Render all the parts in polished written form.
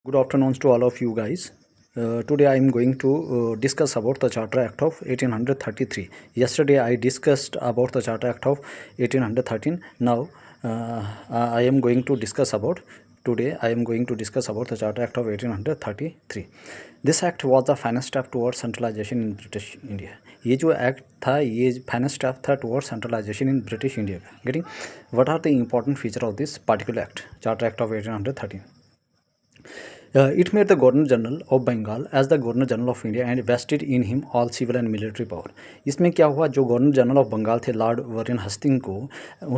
Good afternoon to all of you guys. Today I am going to discuss about the Charter Act of 1833. Yesterday I discussed about the Charter Act of 1813. Now I am going to discuss about today I am going to discuss about the Charter Act of 1833. This act was the final step towards centralization in British India. ये जो act था ये final step था towards centralization in British India का. Getting what are the important feature of this particular act, charter act of 1813. It made the Governor General of Bengal as the Governor General of India and vested in him all civil and military power. इसमें क्या हुआ, जो governor general of Bengal थे Lord वरिन हस्टिंग को,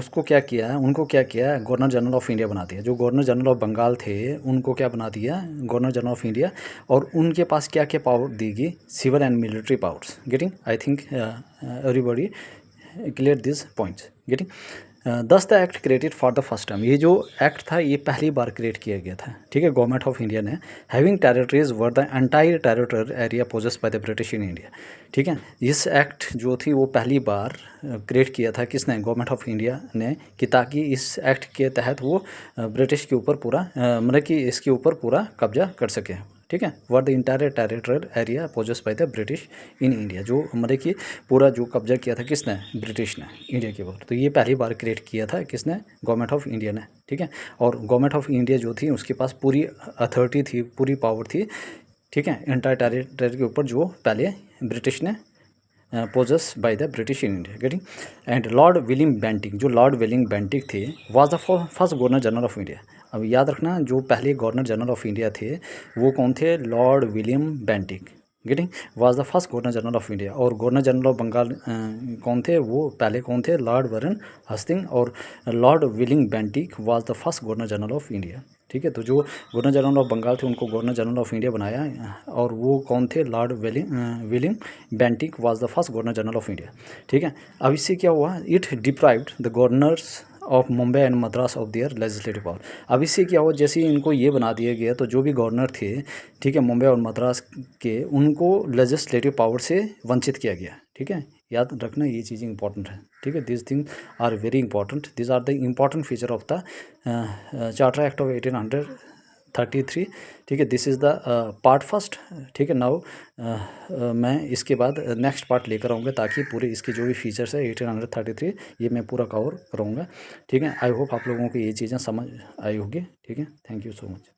उसको क्या किया, उनको क्या किया, गवर्नर जनरल ऑफ इंडिया बना दिया. जो गवर्नर जनरल ऑफ बंगाल थे उनको क्या बना दिया, गवर्नर जनरल ऑफ इंडिया. और उनके पास क्या क्या पावर दी गई, civil and military powers. Getting I think everybody clear this points. Getting thus the act created for the first time. ये जो एक्ट था ये पहली बार क्रिएट किया गया था. ठीक है, गवर्नमेंट ऑफ इंडिया ने having territories were the entire territorial area possessed by the British in India. ठीक है, इस एक्ट जो थी वो पहली बार क्रिएट किया था किसने, गवर्नमेंट ऑफ इंडिया ने, कि ताकि इस एक्ट के तहत वो ब्रिटिश के ऊपर पूरा मतलब कि इसके ऊपर पूरा कब्जा कर सके. ठीक है, were the entire territorial area possessed by the British in India, जो मतलब कि पूरा जो कब्जा किया था किसने, ब्रिटिश ने इंडिया के ऊपर. तो ये पहली बार क्रिएट किया था किसने, गवर्नमेंट ऑफ इंडिया ने. ठीक है, और गवर्नमेंट ऑफ इंडिया जो थी उसके पास पूरी अथॉरिटी थी, पूरी पावर थी. ठीक है, इंटायर टेरिटरी के ऊपर जो पहले ब्रिटिश ने possess by the British in India. Getting and Lord William Bentinck, जो लॉर्ड विलियम बेंटिक थे was the first governor general of India. अब याद रखना, जो पहले गवर्नर जनरल ऑफ इंडिया थे वो कौन थे, Lord William Bentinck. Getting was the first governor general of India. और गवर्नर जनरल ऑफ बंगाल कौन थे, वो पहले कौन थे, लॉर्ड वरन हस्टिंग. और Lord William Bentinck was the first governor general of India. ठीक है, तो जो गवर्नर जनरल ऑफ बंगाल थे उनको गवर्नर जनरल ऑफ इंडिया बनाया. और वो कौन थे, Lord William Bentinck was the first governor general of India. ठीक है, अब इससे क्या हुआ, it deprived the governors of Mumbai and Madras of their legislative power. अब इससे क्या हुआ, जैसे इनको ये बना दिया गया तो जो भी गवर्नर थे, ठीक है, मुंबई और मद्रास के, उनको लेजिस्लेटिव पावर से वंचित किया गया. ठीक है, याद रखना ये चीज़ें इंपॉर्टेंट है. ठीक है, this thing are very important. This are the important feature of the charter act of 1833. ठीक है, this is the part first. ठीक है, नाउ मैं इसके बाद नेक्स्ट पार्ट लेकर आऊँगा ताकि पूरे इसके जो भी फीचर्स है 1833 ये मैं पूरा कवर करूँगा. ठीक है, आई होप आप लोगों को ये चीज़ें समझ आई होगी. ठीक है, थैंक यू सो मच.